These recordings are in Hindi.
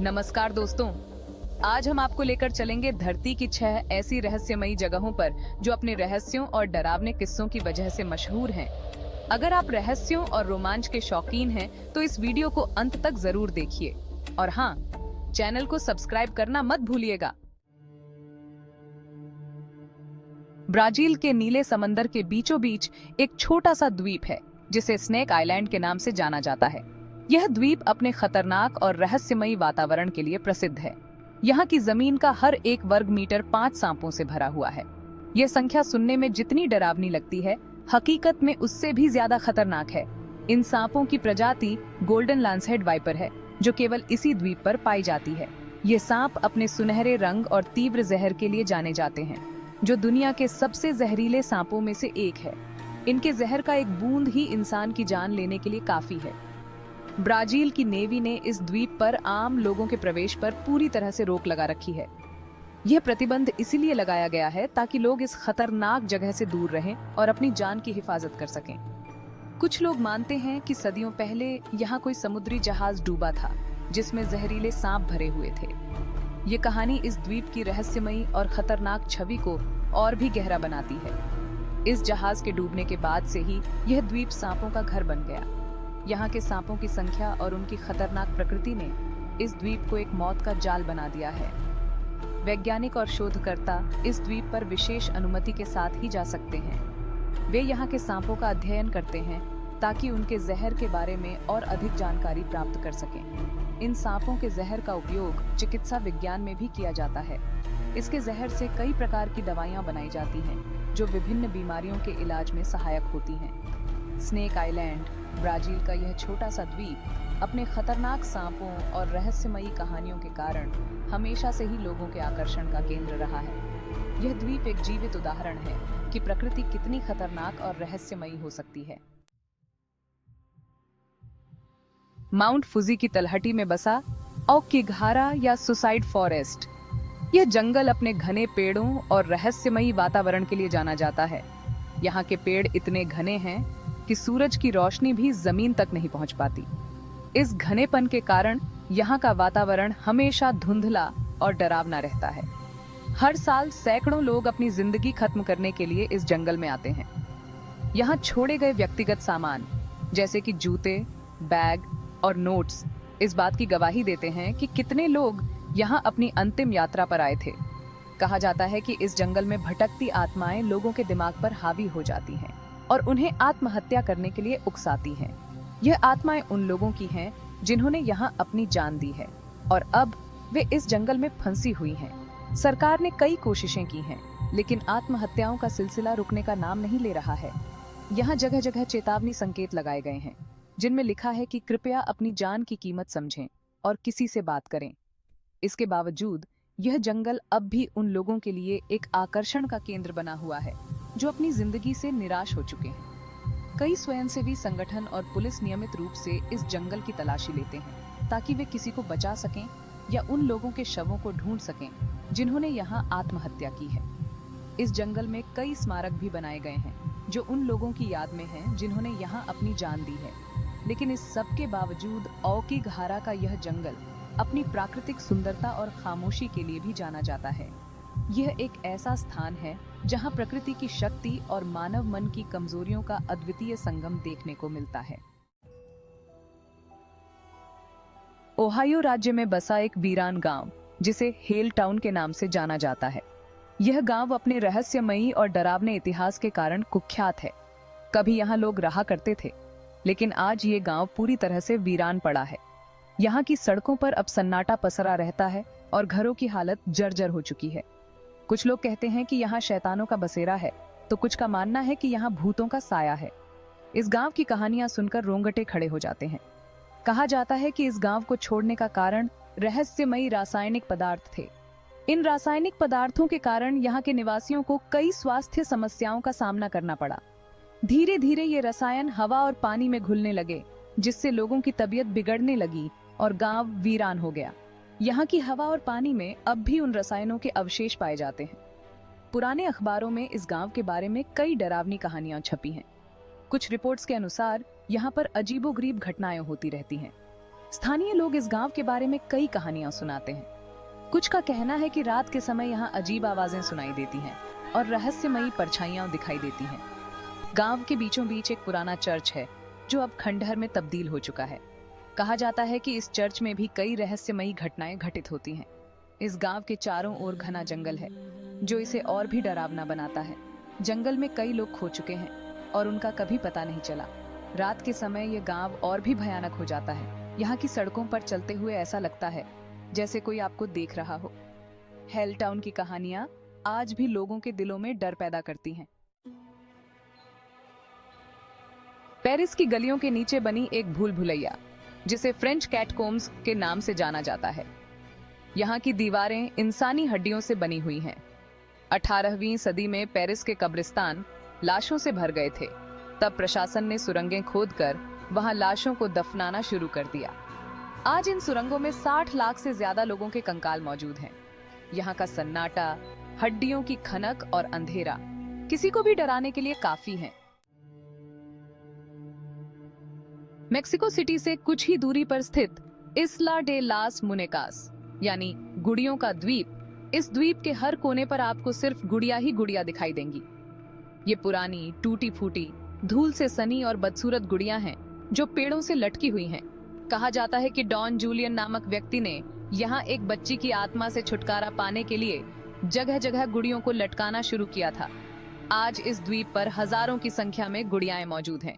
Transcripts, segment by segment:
नमस्कार दोस्तों। आज हम आपको लेकर चलेंगे धरती की 6 ऐसी रहस्यमयी जगहों पर जो अपने रहस्यों और डरावने किस्सों की वजह से मशहूर हैं। अगर आप रहस्यों और रोमांच के शौकीन हैं तो इस वीडियो को अंत तक जरूर देखिए और हाँ, चैनल को सब्सक्राइब करना मत भूलिएगा। ब्राजील के नीले समंदर के बीचों बीच एक छोटा सा द्वीप है जिसे स्नेक आइलैंड के नाम से जाना जाता है। यह द्वीप अपने खतरनाक और रहस्यमयी वातावरण के लिए प्रसिद्ध है। यहाँ की जमीन का हर एक वर्ग मीटर 5 सांपों से भरा हुआ है। यह संख्या सुनने में जितनी डरावनी लगती है, हकीकत में उससे भी ज्यादा खतरनाक है। इन सांपों की प्रजाति गोल्डन लैंसहेड वाइपर है, जो केवल इसी द्वीप पर पाई जाती है। ये सांप अपने सुनहरे रंग और तीव्र जहर के लिए जाने जाते हैं, जो दुनिया के सबसे जहरीले सांपों में से एक है। इनके जहर का एक बूंद ही इंसान की जान लेने के लिए काफी है। ब्राजील की नेवी ने इस द्वीप पर आम लोगों के प्रवेश पर पूरी तरह से रोक लगा रखी है। यह प्रतिबंध इसीलिए लगाया गया है ताकि लोग इस खतरनाक जगह से दूर रहें और अपनी जान की हिफाजत कर सकें। कुछ लोग मानते हैं कि सदियों पहले यहाँ कोई समुद्री जहाज डूबा था जिसमें जहरीले सांप भरे हुए थे। ये कहानी इस द्वीप की रहस्यमयी और खतरनाक छवि को और भी गहरा बनाती है। इस जहाज के डूबने के बाद से ही यह द्वीप सांपों का घर बन गया। यहाँ के सांपों की संख्या और उनकी खतरनाक प्रकृति ने इस द्वीप को एक मौत का जाल बना दिया है। वैज्ञानिक और शोधकर्ता इस द्वीप पर विशेष अनुमति के साथ ही जा सकते हैं। वे यहाँ के सांपों का अध्ययन करते हैं ताकि उनके जहर के बारे में और अधिक जानकारी प्राप्त कर सकें। इन सांपों के जहर का उपयोग चिकित्सा विज्ञान में भी किया जाता है। इसके जहर से कई प्रकार की दवाइयाँ बनाई जाती हैं, जो विभिन्न बीमारियों के इलाज में सहायक होती हैं। स्नेक आइलैंड, ब्राजील का यह छोटा सा द्वीप अपने खतरनाक सांपों और रहस्यमयी कहानियों के कारण हमेशा से ही लोगों के आकर्षण का केंद्र रहा है। यह द्वीप एक जीवित उदाहरण है कि प्रकृति कितनी खतरनाक और रहस्यमयी हो सकती है। माउंट फुजी की तलहटी में बसा औकिगहारा या सुसाइड फॉरेस्ट। यह जंगल अपने घने पेड़ों और रहस्यमयी वातावरण के लिए जाना जाता है। यहाँ के पेड़ इतने घने हैं कि सूरज की रोशनी भी जमीन तक नहीं पहुंच पाती। इस घनेपन के कारण यहाँ का वातावरण हमेशा धुंधला और डरावना रहता है। हर साल सैकड़ों लोग अपनी जिंदगी खत्म करने के लिए इस जंगल में आते हैं। यहाँ छोड़े गए व्यक्तिगत सामान जैसे कि जूते, बैग और नोट्स इस बात की गवाही देते हैं कि कितने लोग यहाँ अपनी अंतिम यात्रा पर आए थे। कहा जाता है कि इस जंगल में भटकती आत्माएं लोगों के दिमाग पर हावी हो जाती हैं और उन्हें आत्महत्या करने के लिए उकसाती हैं। यह आत्माएं उन लोगों की हैं जिन्होंने यहाँ अपनी जान दी है और अब वे इस जंगल में फंसी हुई हैं। सरकार ने कई कोशिशें की हैं, लेकिन आत्महत्याओं का सिलसिला रुकने का नाम नहीं ले रहा है। यहाँ जगह जगह चेतावनी संकेत लगाए गए हैं, जिनमें लिखा है कि कृपया अपनी जान की कीमत समझें और किसी से बात करें। इसके बावजूद यह जंगल अब भी उन लोगों के लिए एक आकर्षण का केंद्र बना हुआ है जो अपनी जिंदगी से निराश हो चुके हैं। कई स्वयंसेवी संगठन और पुलिस नियमित रूप से इस जंगल की तलाशी लेते हैं ताकि वे किसी को बचा सकें या उन लोगों के शवों को ढूंढ सकें जिन्होंने यहाँ आत्महत्या की है। इस जंगल में कई स्मारक भी बनाए गए हैं जो उन लोगों की याद में हैं जिन्होंने यहाँ अपनी जान दी है। लेकिन इस सब के बावजूद औकिगहारा का यह जंगल अपनी प्राकृतिक सुंदरता और खामोशी के लिए भी जाना जाता है। यह एक ऐसा स्थान है जहां प्रकृति की शक्ति और मानव मन की कमजोरियों का अद्वितीय संगम देखने को मिलता है। ओहायो राज्य में बसा एक वीरान गांव जिसे हेल टाउन के नाम से जाना जाता है। यह गांव अपने रहस्यमयी और डरावने इतिहास के कारण कुख्यात है। कभी यहाँ लोग रहा करते थे, लेकिन आज ये गांव पूरी तरह से वीरान पड़ा है। यहाँ की सड़कों पर अब सन्नाटा पसरा रहता है और घरों की हालत जर्जर हो चुकी है। कुछ लोग कहते हैं कि यहाँ शैतानों का बसेरा है, तो कुछ का मानना है कि यहाँ भूतों का साया है। इस गांव की कहानियां सुनकर रोंगटे खड़े हो जाते हैं। कहा जाता है कि इस गांव को छोड़ने का कारण रहस्यमयी रासायनिक पदार्थ थे। इन रासायनिक पदार्थों के कारण यहाँ के निवासियों को कई स्वास्थ्य समस्याओं का सामना करना पड़ा। धीरे धीरे ये रसायन हवा और पानी में घुलने लगे, जिससे लोगों की तबीयत बिगड़ने लगी और गांव वीरान हो गया। यहाँ की हवा और पानी में अब भी उन रसायनों के अवशेष पाए जाते हैं। पुराने अखबारों में इस गांव के बारे में कई डरावनी कहानियां छपी हैं। कुछ रिपोर्ट्स के अनुसार यहाँ पर अजीबोगरीब घटनाएं होती रहती हैं। स्थानीय लोग इस गांव के बारे में कई कहानियां सुनाते हैं। कुछ का कहना है कि रात के समय यहाँ अजीब आवाजें सुनाई देती हैं और रहस्यमयी परछाइयां दिखाई देती हैं। गांव के बीचों बीच एक पुराना चर्च है जो अब खंडहर में तब्दील हो चुका है। कहा जाता है कि इस चर्च में भी कई रहस्यमयी घटनाएं घटित होती हैं। इस गांव के चारों ओर घना जंगल है जो इसे और भी डरावना बनाता है। जंगल में कई लोग खो चुके हैं और उनका कभी पता नहीं चला। रात के समय यह गांव और भी भयानक हो जाता है। यहाँ की सड़कों पर चलते हुए ऐसा लगता है जैसे कोई आपको देख रहा हो। हेल टाउन की कहानियां आज भी लोगों के दिलों में डर पैदा करती हैं। पेरिस की गलियों के नीचे बनी एक भूल भुलैया जिसे फ्रेंच कैटकोम्स के नाम से जाना जाता है। यहाँ की दीवारें इंसानी हड्डियों से बनी हुई हैं। 18वीं सदी में पेरिस के कब्रिस्तान लाशों से भर गए थे। तब प्रशासन ने सुरंगें खोदकर वहां लाशों को दफनाना शुरू कर दिया। आज इन सुरंगों में 60 लाख से ज्यादा लोगों के कंकाल मौजूद हैं। यहाँ का सन्नाटा, हड्डियों की खनक और अंधेरा किसी को भी डराने के लिए काफी है। मेक्सिको सिटी से कुछ ही दूरी पर स्थित इस्ला डे लास मुनेकास यानी गुड़ियों का द्वीप। इस द्वीप के हर कोने पर आपको सिर्फ गुड़िया ही गुड़िया दिखाई देंगी। ये पुरानी, टूटी फूटी, धूल से सनी और बदसूरत गुड़िया हैं जो पेड़ों से लटकी हुई हैं। कहा जाता है कि डॉन जूलियन नामक व्यक्ति ने यहाँ एक बच्ची की आत्मा से छुटकारा पाने के लिए जगह जगह गुड़ियों को लटकाना शुरू किया था। आज इस द्वीप पर हजारों की संख्या में गुड़ियाएं मौजूद हैं।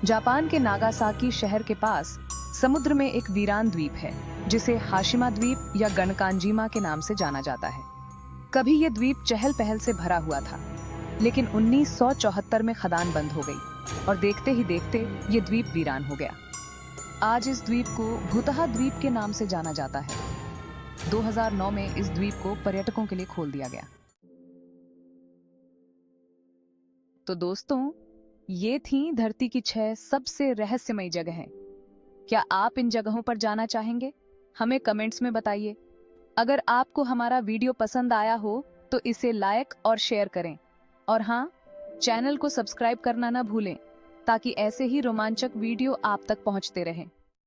जापान के नागासाकी शहर के पास समुद्र में एक वीरान द्वीप है जिसे हाशिमा द्वीप या गणकांजीमा के नाम से जाना जाता है। कभी यह द्वीप चहल पहल से भरा हुआ था, लेकिन 1974 में खदान बंद हो गई और देखते ही देखते ये द्वीप वीरान हो गया। आज इस द्वीप को भूतहा द्वीप के नाम से जाना जाता है। 2009 में इस द्वीप को पर्यटकों के लिए खोल दिया गया। तो दोस्तों, ये थी धरती की 6 सबसे रहस्यमयी जगहें। क्या आप इन जगहों पर जाना चाहेंगे? हमें कमेंट्स में बताइए। अगर आपको हमारा वीडियो पसंद आया हो तो इसे लाइक और शेयर करें। और हाँ, चैनल को सब्सक्राइब करना ना भूलें ताकि ऐसे ही रोमांचक वीडियो आप तक पहुंचते रहें।